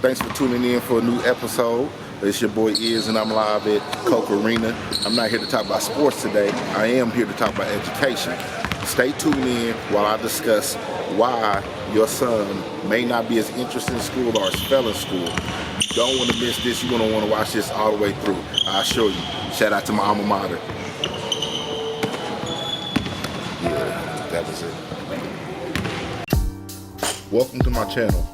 Thanks for tuning in for a new episode. It's your boy Iz, and I'm live at Coke Arena. I'm not here to talk about sports today. I am here to talk about education. Stay tuned in while I discuss why your son may not be as interested in school or as fell in school. You don't want to miss this. You're going to want to watch this all the way through. I'll show you. Shout out to my alma mater. Yeah, that was it. Welcome to my channel.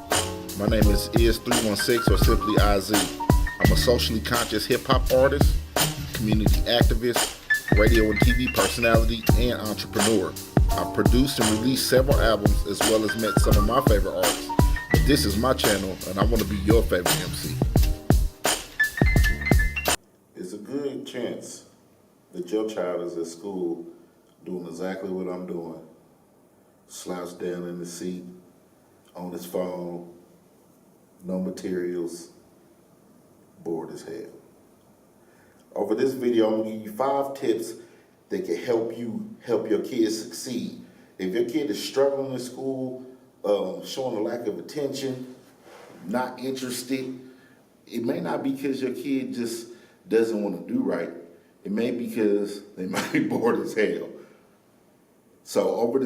My name is IZ316 or simply IZ. I'm a socially conscious hip-hop artist, community activist, radio and TV personality, and entrepreneur. I've produced and released several albums as well as met some of my favorite artists. But this is my channel and I want to be your favorite MC. It's a good chance that your child is at school doing exactly what I'm doing. Slouched down in the seat, on his phone, no materials, bored as hell. Over this video, I'm gonna give you 5 tips that can help your kids succeed. If your kid is struggling in school, showing a lack of attention, not interested, it may not be because your kid just doesn't want to do right. It may be because they might be bored as hell. So over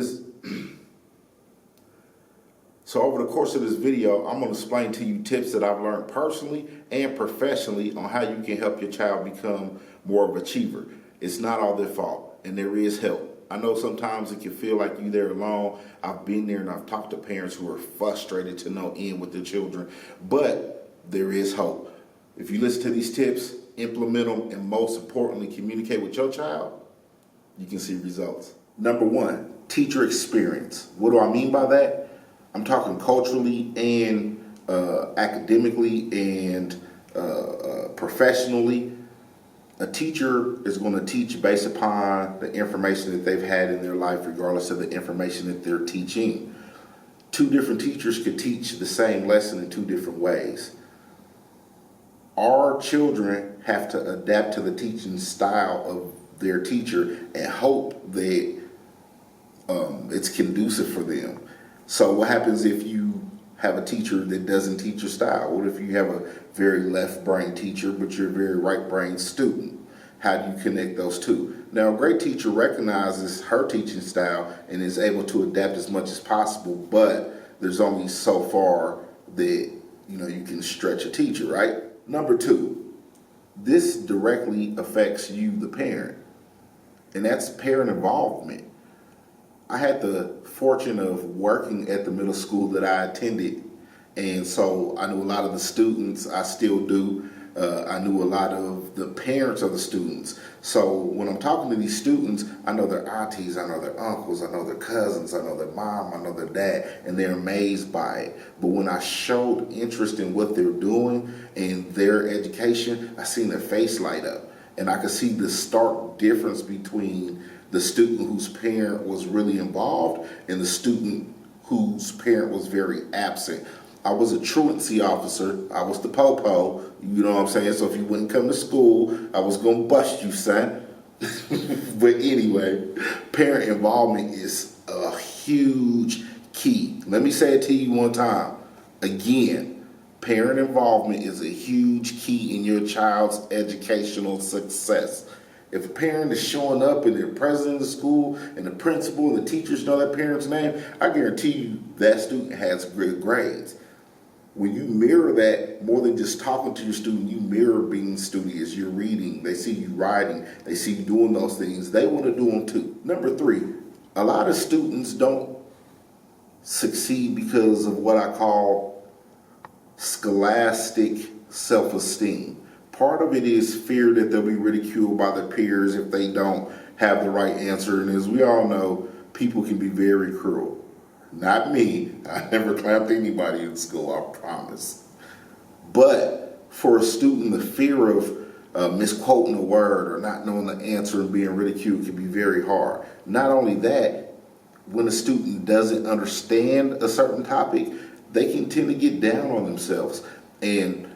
the course of this video, I'm going to explain to you tips that I've learned personally and professionally on how you can help your child become more of an achiever. It's not all their fault, and there is help. I know sometimes it can feel like you're there alone. I've been there and I've talked to parents who are frustrated to no end with their children, but there is hope. If you listen to these tips, implement them, and most importantly, communicate with your child, you can see results. Number 1, teacher experience. What do I mean by that? I'm talking culturally and academically and professionally. A teacher is going to teach based upon the information that they've had in their life, regardless of the information that they're teaching. 2 different teachers could teach the same lesson in 2 different ways. Our children have to adapt to the teaching style of their teacher and hope that it's conducive for them. So what happens if you have a teacher that doesn't teach your style? What if you have a very left brain teacher, but you're a very right brain student? How do you connect those 2? Now, a great teacher recognizes her teaching style and is able to adapt as much as possible, but there's only so far that you can stretch a teacher, right? Number 2, this directly affects you, the parent, and that's parent involvement. I had the fortune of working at the middle school that I attended, and so I knew a lot of the students. I still do. I knew a lot of the parents of the students. So when I'm talking to these students, I know their aunties, I know their uncles, I know their cousins, I know their mom, I know their dad, and they're amazed by it. But when I showed interest in what they're doing and their education, I seen their face light up, and I could see the stark difference between the student whose parent was really involved and the student whose parent was very absent. I was a truancy officer. I was the po-po, you know what I'm saying? So if you wouldn't come to school, I was gonna bust you, son. But anyway, parent involvement is a huge key. Let me say it to you one time. Again, parent involvement is a huge key in your child's educational success. If a parent is showing up and they're present in the school and the principal and the teachers know that parent's name, I guarantee you that student has good grades. When you mirror that, more than just talking to your student, you mirror being studious. You're reading, they see you writing, they see you doing those things. They want to do them too. Number 3, a lot of students don't succeed because of what I call scholastic self-esteem. Part of it is fear that they'll be ridiculed by their peers if they don't have the right answer. And as we all know, people can be very cruel. Not me. I never clapped anybody in school, I promise. But for a student, the fear of misquoting a word or not knowing the answer and being ridiculed can be very hard. Not only that, when a student doesn't understand a certain topic, they can tend to get down on themselves. And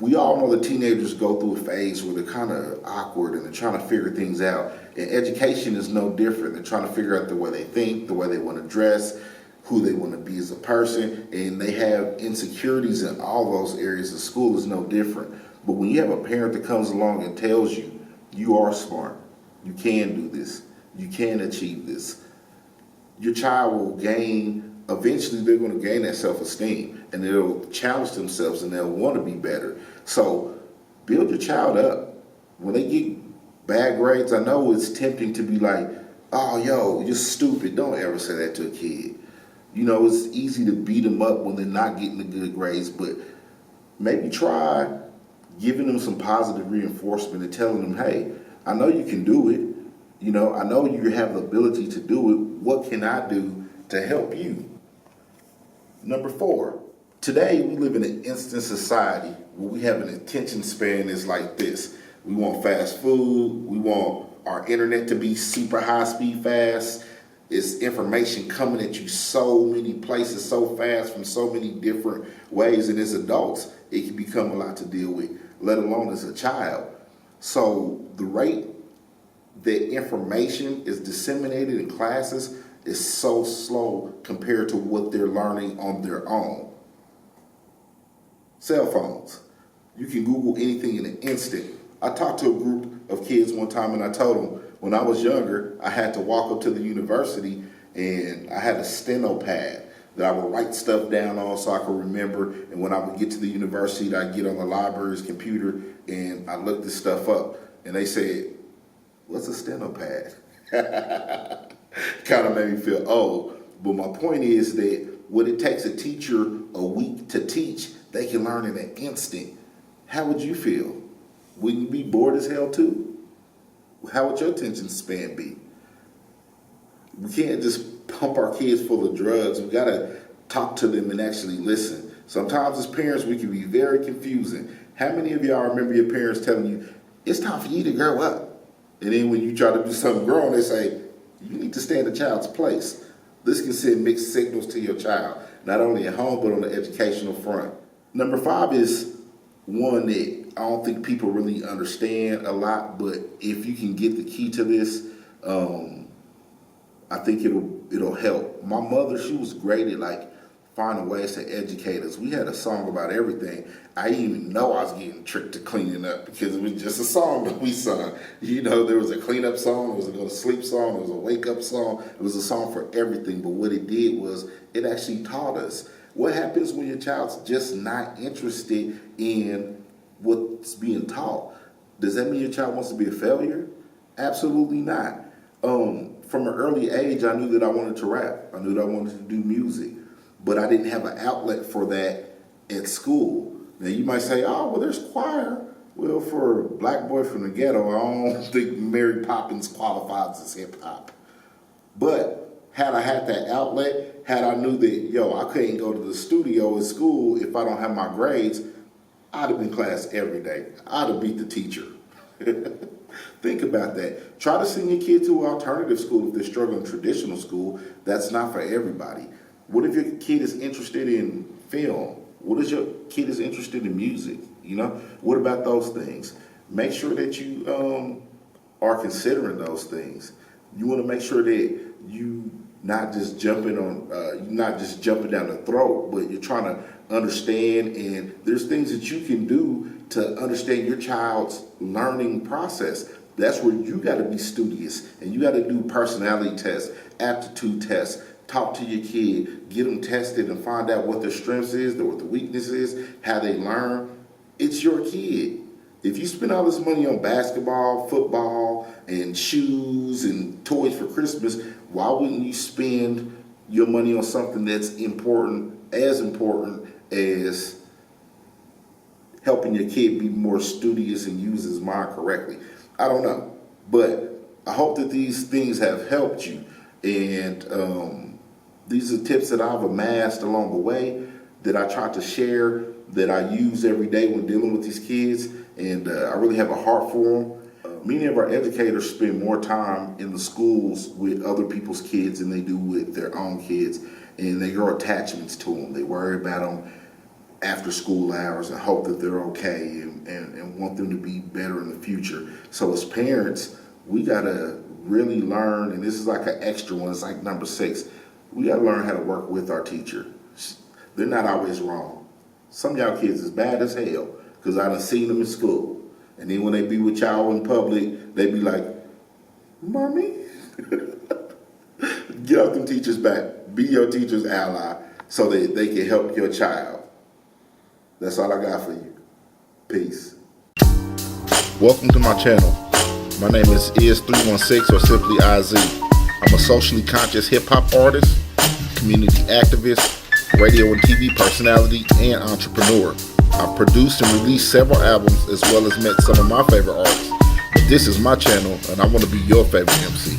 we all know that teenagers go through a phase where they're kind of awkward and they're trying to figure things out. And education is no different. They're trying to figure out the way they think, the way they want to dress, who they want to be as a person, and they have insecurities in all those areas. The school is no different. But when you have a parent that comes along and tells you, you are smart, you can do this, you can achieve this, your child will gain, eventually they're going to gain that self-esteem, and they'll challenge themselves and they'll want to be better. So build your child up. When they get bad grades, I know it's tempting to be like, oh, yo, you're stupid. Don't ever say that to a kid. You know, it's easy to beat them up when they're not getting the good grades, but maybe try giving them some positive reinforcement and telling them, hey, I know you can do it. You know, I know you have the ability to do it. What can I do to help you? Number 4, today we live in an instant society where we have an attention span that's like this. We want fast food. We want our internet to be super high speed fast. It's information coming at you so many places so fast from so many different ways. And as adults, it can become a lot to deal with, let alone as a child. So the rate that information is disseminated in classes is so slow compared to what they're learning on their own. Cell phones. You can Google anything in an instant. I talked to a group of kids one time and I told them when I was younger, I had to walk up to the university and I had a steno pad that I would write stuff down on so I could remember. And when I would get to the university, I'd get on the library's computer and I looked this stuff up. And they said, what's a steno pad? Kind of made me feel old. But my point is that what it takes a teacher a week to teach, they can learn in an instant. How would you feel? Wouldn't you be bored as hell too? How would your attention span be? We can't just pump our kids full of drugs. We gotta talk to them and actually listen. Sometimes as parents, we can be very confusing. How many of y'all remember your parents telling you, it's time for you to grow up? And then when you try to do something grown, they say, you need to stay in the child's place. This can send mixed signals to your child, not only at home, but on the educational front. Number 5 is one that I don't think people really understand a lot, but if you can get the key to this, I think it'll help. My mother, she was great at like finding ways to educate us. We had a song about everything. I didn't even know I was getting tricked to cleaning up because it was just a song that we sung. You know, there was a cleanup song, there was a go to sleep song, there was a wake up song. It was a song for everything, but what it did was it actually taught us. What happens when your child's just not interested in what's being taught? Does that mean your child wants to be a failure? Absolutely not. From an early age, I knew that I wanted to rap. I knew that I wanted to do music, but I didn't have an outlet for that at school. Now you might say, oh, well, there's choir. Well, for a black boy from the ghetto, I don't think Mary Poppins qualifies as hip hop. But had I had that outlet, had I knew that, yo, I couldn't go to the studio at school if I don't have my grades, I'd have been in class every day. I'd have beat the teacher. Think about that. Try to send your kid to an alternative school if they're struggling in traditional school. That's not for everybody. What if your kid is interested in film? What if your kid is interested in music? You know, what about those things? Make sure that you are considering those things. You want to make sure that you not just jumping down the throat, but you're trying to understand, and there's things that you can do to understand your child's learning process. That's where you got to be studious, and you got to do personality tests, aptitude tests, talk to your kid, get them tested and find out what their strengths is, what the weakness is, how they learn. It's your kid. If you spend all this money on basketball, football, and shoes and toys for Christmas, why wouldn't you spend your money on something that's important as helping your kid be more studious and use his mind correctly? I don't know. But I hope that these things have helped you. And these are tips that I've amassed along the way that I try to share, that I use every day when dealing with these kids. And I really have a heart for them. Many of our educators spend more time in the schools with other people's kids than they do with their own kids. And they grow attachments to them. They worry about them after school hours and hope that they're okay and want them to be better in the future. So as parents, we got to really learn, and this is like an extra one, it's like number 6. We gotta learn how to work with our teacher. They're not always wrong. Some of y'all kids is bad as hell, because I done seen them in school. And then when they be with y'all in public, they be like, Mommy? Get off them teachers' back. Be your teacher's ally so that they can help your child. That's all I got for you. Peace. Welcome to my channel. My name is IZ316 or simply IZ. I'm a socially conscious hip-hop artist, community activist, radio and TV personality, and entrepreneur. I've produced and released several albums as well as met some of my favorite artists. But this is my channel and I want to be your favorite MC.